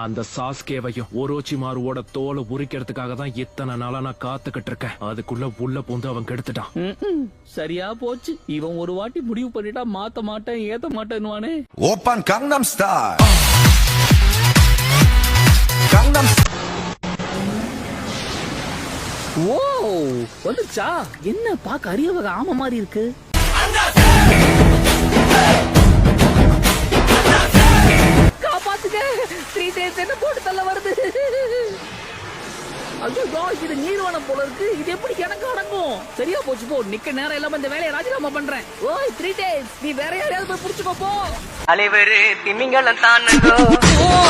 அந்த சாஸ்கேவையும் ஓரோச்சிமாருவோட தோலை உரிக்கிறதுக்காக தான் இத்தனை நாளா நான் காத்துக்கிட்டு இருக்கேன். அதுக்குள்ள உள்ள பூந்து அவன் கெடுத்துட்டான். சரியா போச்சு. இவன் ஒரு வாட்டி முடிவு பண்ணிட்டா மாத்த மாட்டேன் ஏத்த மாட்டேன்னுவானே. Open கங்னம் star. கங்னம். ஓ வந்துச்சா? என்ன பாக்க அரிய வகை ஆம மாதிரி இருக்கு. காப்பாத்துங்க, 3 days என்ன போட்டு தள்ள வருது. ஐயோ இது நீர்வானம் போல இருக்கு. இது எப்படி எனக்கு அடங்கும்? சரியா போச்சு போ. நிக்க நேரம் இல்லாம இந்த வேலையை ராஜினாமா பண்றேன். ஓய் 3 days நீ வேற யாரையாவது போய் புடிச்சுக்கோ போ. அலைவரு திமிங்கலம் தானங்கோ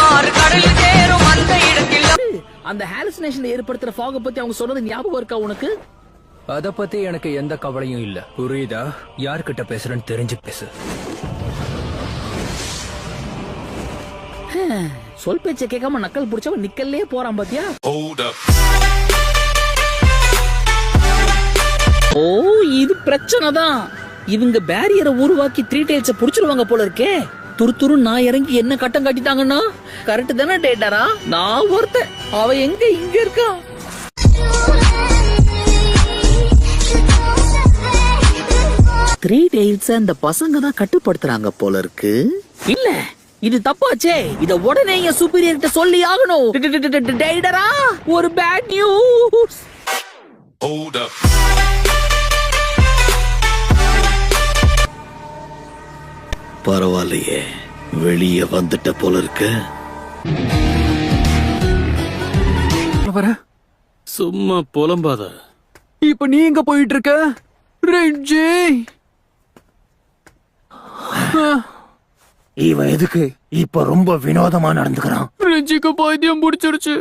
ஆறு கடல் சேரும் அந்த இடத்தில். அந்த ஹாலுசினேஷன் ஏற்படுத்துற ஃபாக பத்தி அவங்க சொன்னது ஞாபகம் இருக்கா உனக்கு? அத பத்தி எனக்கு எந்த கவலையும் இல்ல. புரியுதா? யார்கிட்ட பேசுறேன்னு தெரிஞ்சு பேசு. சொல் பேச்ச கேட்காம நக்கல் புடிச்சவன் நிக்கல்லே போறான் பாத்தியா? ஓ இது பிரச்சனை தான். இவங்க பேரியரை உருவாக்கி 3 days புடிச்சிருவாங்க போல இருக்கே. துரு நான் இறங்கி என்ன கட்டம் காட்டிட்டாங்கன்னா கரெக்ட் தானே டேட்டாரா? நான் ஒருத்தன், அவ எங்க இங்க இருக்கா? த்ரீ டெய்ல்ஸ் அந்த பசங்க தான் கட்டுப்படுத்துறாங்க போல இருக்கு. இல்ல இது தப்பாச்சே. இத உடனே என் சூப்பீரியர் கிட்ட சொல்லி ஆகணும். டேட்டரா ஒரு பேட் நியூஸ். பரவாயில்லையே, வெளியே வந்துட்ட போல இருக்கு. சும்மா புலம்பாத. இப்ப நீ எங்க போயிட்டு இருக்க ரெஞ்சி? இவன் எதுக்கு இப்ப ரொம்ப வினோதமா நடந்துக்கிறான்? ரெஞ்சிக்கு பைத்தியம் முடிச்சிருச்சு.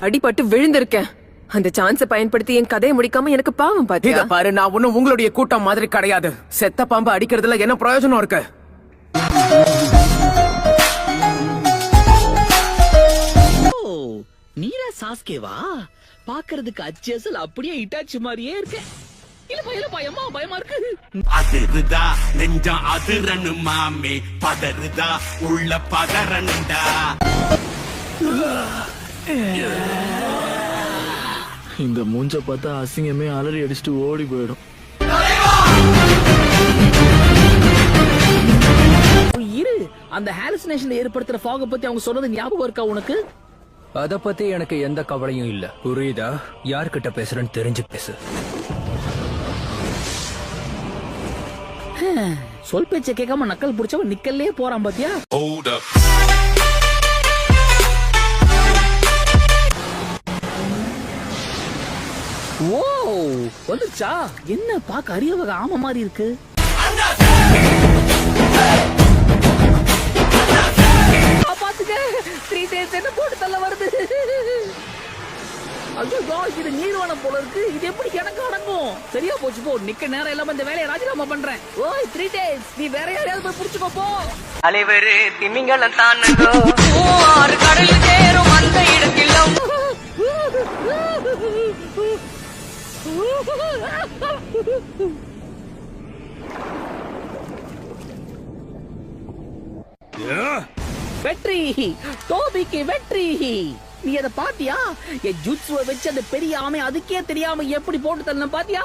அடிபட்டு விழுந்திருக்கேன். அந்த சான்ஸ பயன்படுத்தி என் கதையை முடிக்காம எனக்கு பாவம் பாத்தியா? பாரு, நான் ஒண்ணும் உங்களுடைய கூட்டம் மாதிரி கிடையாது. செத்த பாம்பு அடிக்கிறதுல என்ன பிரயோஜனம் இருக்கு? நீரா சாஸ்கேவா? பாக்குறதுக்கு அச்சேசல் அப்படியே இட்டாச்சு மாதிரியே இருக்கு. இல்ல பயமா இருக்கு. அதிருதா நெஞ்சம் அதிரனு மாமே, பதறுதா உள்ள பதறனுடா. இந்த மூஞ்ச பார்த்தா அசிங்கமே அலறி அடிச்சுட்டு ஓடி போயிடும். இரு, அந்த ஹாலுசினேஷன் ஏற்படுத்துற ஃபாக பத்தி அவங்க சொன்னது ஞாபகம் இருக்கா உனக்கு? அத பத்தி எனக்கு எந்த கவலையும் இல்ல. புரியுதா? யார்கிட்ட பேசுறேன்னு தெரிஞ்சு பேசு. சொல் பேச்ச கேட்காம நக்கல் புடிச்சவன் நிக்கல்லே போறான் பாத்தியா? ஓ வந்துச்சா? என்ன பாக்க அரிய வகை ஆம மாதிரி இருக்கு. பாத்துக்க, 3 days என்ன போட்டு தள்ள வருது. ஐயோ இது நீர்வானம் போல இருக்கு. இது எப்படி எனக்கு அடங்கும்? சரியா போச்சு போ. நிக்க நேரம் இல்லாம இந்த வேலையை ராஜினாமா பண்றேன். ஓய் 3 days நீ வேற யாரையாவது போய் புடிச்சுக்கோ போ. அலைவரு திமிங்கலம் தானங்கோ ஆறு கடல் சேரும் அந்த இடத்தில். வெற்றி, டோபிக்கு வெற்றி. நீ அத பாத்தியா? என் ஜுட்சுவை வச்சு அந்த பெரிய ஆமை அதுக்கே தெரியாம எப்படி போட்டு தரணும் பாத்தியா?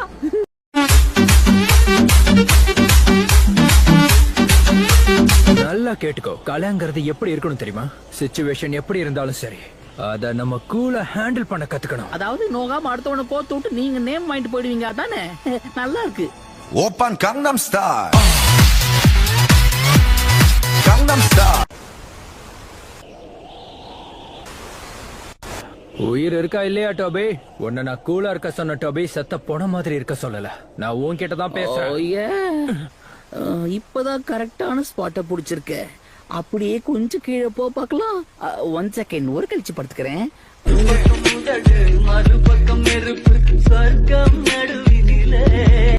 நல்லா கேட்டுக்கோ. கலைங்கிறது எப்படி இருக்கணும் தெரியுமா? சிச்சுவேஷன் எப்படி இருந்தாலும் சரி, அத நம்ம கூலா ஹேண்டில் பண்ண கத்துக்கணும். அதாவது நோகாம அடுத்தவனை கோத்து விட்டு நீங்க நேம் வாங்கிட்டு போயிடுவீங்க. அதானே நல்லா இருக்கு. Open கங்னம் star. கங்னம் ஸ்டார். உயிர் இருக்கா இல்லையா டோபி? உன்ன நான் கூலா இருக்க சொன்ன டோபி, செத்த போன மாதிரி இருக்க சொல்லல. நான் உன்கிட்ட தான் பேசுறேன். இப்பதான் கரெக்டான ஸ்பாட்ட புடிச்சிருக்க. அப்படியே கொஞ்சம் கீழே போ பார்க்கலாம். 1 second ஒரு கழிச்சு படுத்துக்கிறேன்.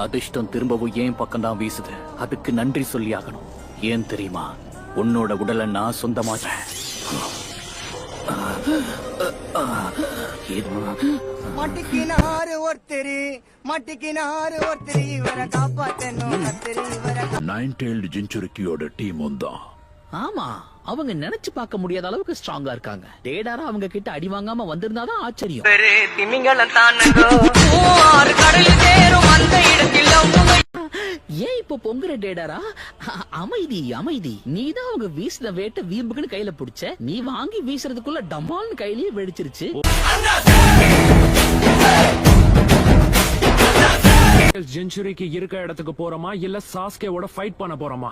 அதிர்ஷ்டம் திரும்பவும் ஏன் பக்கம் தான் வீசுது. அதுக்கு நன்றி சொல்லி ஆகணும். ஏன் தெரியுமா? உன்னோட உடலை நான் சொந்தமாச்சேன். மட்டிக்கினாரு ஒருத்தர் இவரை காப்பாத்தணும் கத்திரி இவரை நைன் டெய்ல்டு ஜென்சுரிக்கியோட டீம் தான். ஆமா, அவங்க நினைச்சு பார்க்க முடியாத அளவுக்கு ஸ்ட்ராங்கா இருக்காங்க. டேடாரா அவங்க கிட்ட அடி வாங்காம வந்திருந்தாதான் ஆச்சரியம். திமிங்கலம் தானுங்கோ ஆறு கடல் சேரும் அந்த இடத்தில் ஏன் இப்ப பொங்குற டேடாரா? அமைதி அமைதி. நீதான் அவங்க வீசின வேட்டை வீம்புக்குன்னு கையில புடிச்ச. நீ வாங்கி வீசுறதுக்குள்ள டமால்னு கையிலேயே வெடிச்சிருச்சு. ஜென்சுரிக்கு இருக்க இடத்துக்கு போறோமா இல்ல சாஸ்கேவோட ஃபைட் பண்ண போறோமா?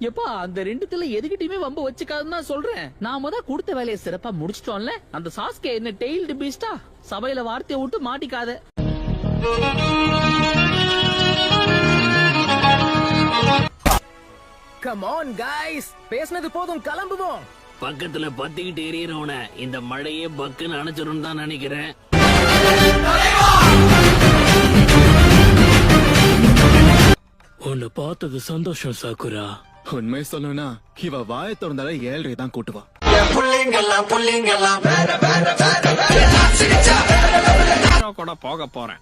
எப்பா, அந்த ரெண்டுத்துல எதுகிட்டயுமே வம்ப வச்சுக்காதுன்னு தான் சொல்றேன். நாம தான் கொடுத்த வேலையை சிறப்பா முடிச்சிட்டோம்ல. அந்த சாஸ்கே என்ன டெய்ல்டு பீஸ்டா? சபையில வார்த்தையை விட்டு மாட்டிக்காத. கம் ஆன் கைஸ், பேசுனது போதும், கிளம்புவோம். பக்கத்துல பத்திக்கிட்டு எரியறவன இந்த மழையே பக்குன்னு அணைச்சிரும் தான் நினைக்கிறேன். உன்னை பார்த்தது சந்தோஷம் சாக்குரா. உண்மை சொல்லணும்னா இவ வாய திறந்தாலே 7 தான் கூட்டுவா. கூட போக போறேன்.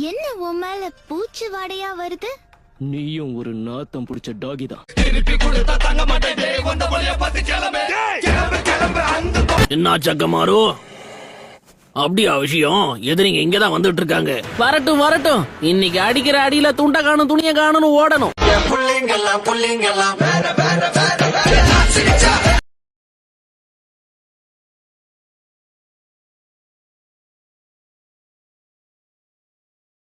என்ன உன் மேல பூச்சி வாடையா வருது? நீயும் ஒரு நாத்தம் பிடிச்ச டாகி தான். என்ன சக்கமாரு, அப்படியா விஷயம்? எதிரிங்க இங்கதான் வந்துட்டு இருக்காங்க. வரட்டும் வரட்டும், இன்னைக்கு அடிக்கிற அடியில துண்ட காணும் துணிய காணும் ஓடணும்.